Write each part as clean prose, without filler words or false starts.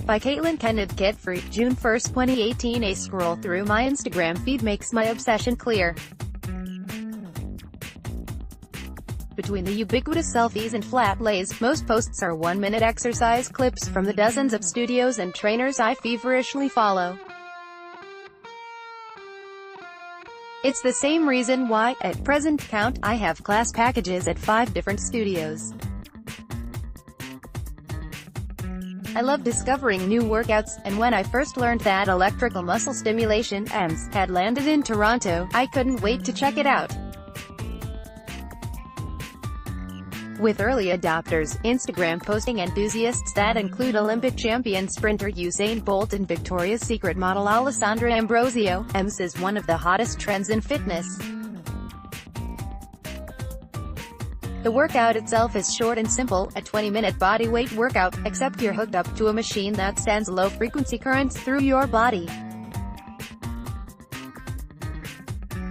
by Caitlin Kenneth Kitfree, June 1, 2018. A scroll through my Instagram feed makes my obsession clear. Between the ubiquitous selfies and flat lays, most posts are 1-minute exercise clips from the dozens of studios and trainers I feverishly follow. It's the same reason why, at present count, I have class packages at 5 different studios. I love discovering new workouts, and when I first learned that electrical muscle stimulation (EMS) had landed in Toronto, I couldn't wait to check it out. With early adopters, Instagram posting enthusiasts that include Olympic champion sprinter Usain Bolt and Victoria's Secret model Alessandra Ambrosio, EMS is one of the hottest trends in fitness. The workout itself is short and simple, a 20-minute bodyweight workout, except you're hooked up to a machine that sends low-frequency currents through your body.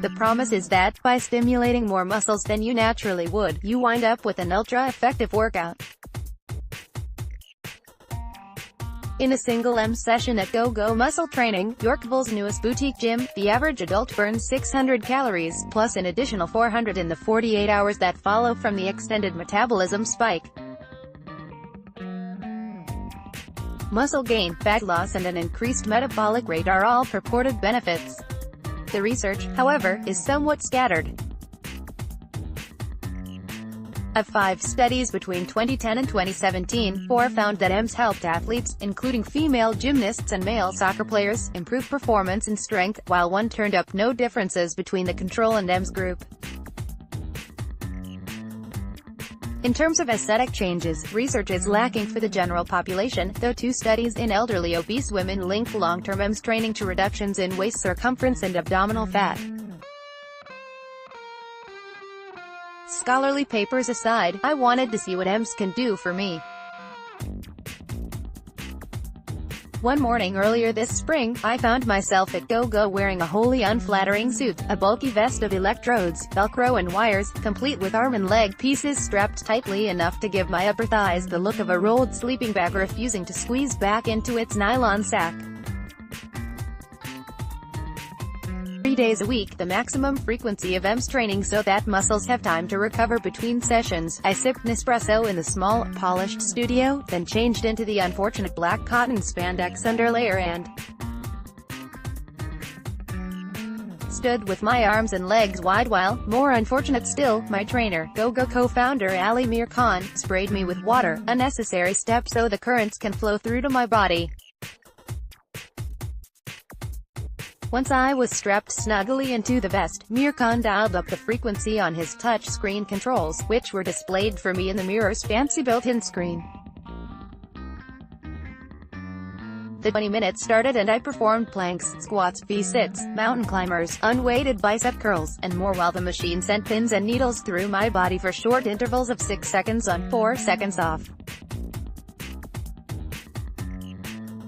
The promise is that, by stimulating more muscles than you naturally would, you wind up with an ultra-effective workout. In a single EMS session at GoGo Muscle Training, Yorkville's newest boutique gym, the average adult burns 600 calories, plus an additional 400 in the 48 hours that follow from the extended metabolism spike. Muscle gain, fat loss and an increased metabolic rate are all purported benefits. The research, however, is somewhat scattered. Of 5 studies between 2010 and 2017, 4 found that EMS helped athletes, including female gymnasts and male soccer players, improve performance and strength, while 1 turned up no differences between the control and EMS group. In terms of aesthetic changes, research is lacking for the general population, though 2 studies in elderly obese women link long-term EMS training to reductions in waist circumference and abdominal fat. Scholarly papers aside, I wanted to see what EMS can do for me. One morning earlier this spring, I found myself at GoGo wearing a wholly unflattering suit, a bulky vest of electrodes, Velcro and wires, complete with arm and leg pieces strapped tightly enough to give my upper thighs the look of a rolled sleeping bag refusing to squeeze back into its nylon sack. 3 days a week, the maximum frequency of EMS training so that muscles have time to recover between sessions. I sipped Nespresso in the small, polished studio, then changed into the unfortunate black cotton spandex underlayer and stood with my arms and legs wide while, more unfortunate still, my trainer, GoGo co-founder Ali Mir Khan, sprayed me with water, a necessary step so the currents can flow through to my body. Once I was strapped snugly into the vest, Mir Khan dialed up the frequency on his touch-screen controls, which were displayed for me in the mirror's fancy built-in screen. The 20 minutes started and I performed planks, squats, V-sits, mountain climbers, unweighted bicep curls, and more while the machine sent pins and needles through my body for short intervals of 6 seconds on, 4 seconds off.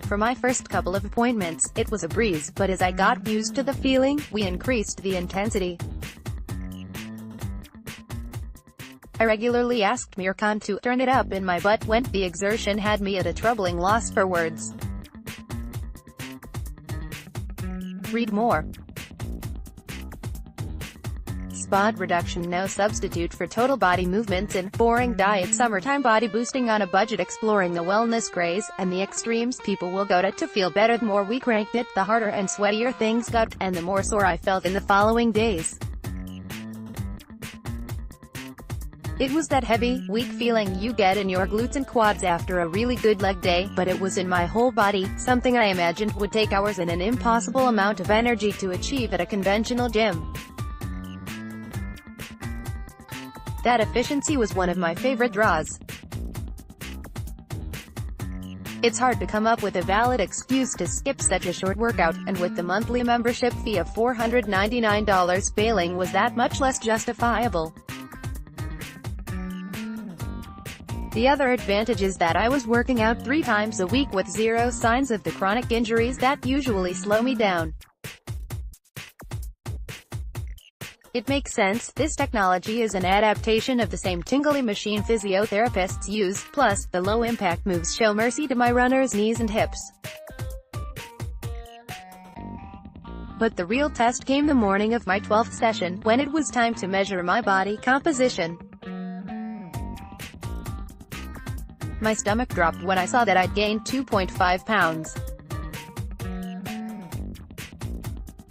For my first couple of appointments, it was a breeze, but as I got used to the feeling, we increased the intensity. I regularly asked Mir Khan to turn it up in my butt when the exertion had me at a troubling loss for words. Read more. Spot reduction no substitute for total body movements in boring diet summertime body boosting on a budget exploring the wellness craze, and the extremes people will go to feel better. The more we cranked it, the harder and sweatier things got, and the more sore I felt in the following days. It was that heavy, weak feeling you get in your glutes and quads after a really good leg day, but it was in my whole body, something I imagined would take hours and an impossible amount of energy to achieve at a conventional gym. That efficiency was one of my favorite draws. It's hard to come up with a valid excuse to skip such a short workout, and with the monthly membership fee of $499, failing was that much less justifiable. The other advantage is that I was working out 3 times a week with 0 signs of the chronic injuries that usually slow me down. It makes sense, this technology is an adaptation of the same tingly machine physiotherapists use, plus, the low-impact moves show mercy to my runners' knees and hips. But the real test came the morning of my 12th session, when it was time to measure my body composition. My stomach dropped when I saw that I'd gained 2.5 pounds.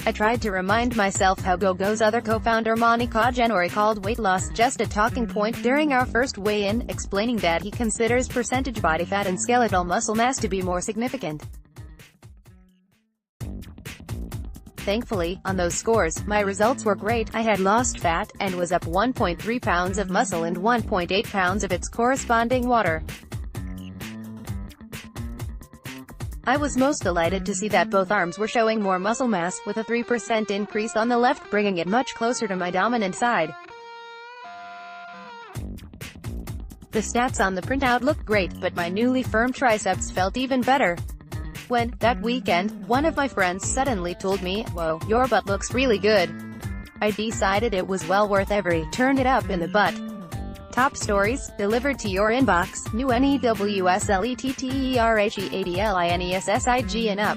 I tried to remind myself how GoGo's other co-founder Monica Genori called weight loss just a talking point during our first weigh-in, explaining that he considers percentage body fat and skeletal muscle mass to be more significant. Thankfully, on those scores, my results were great. I had lost fat, and was up 1.3 pounds of muscle and 1.8 pounds of its corresponding water. I was most delighted to see that both arms were showing more muscle mass, with a 3% increase on the left, bringing it much closer to my dominant side. The stats on the printout looked great, but my newly firm triceps felt even better. When, that weekend, one of my friends suddenly told me, "Whoa, your butt looks really good," I decided it was well worth every turn it up in the butt. Top stories, delivered to your inbox, new NEWSLETTERHEADLINESSIG and up.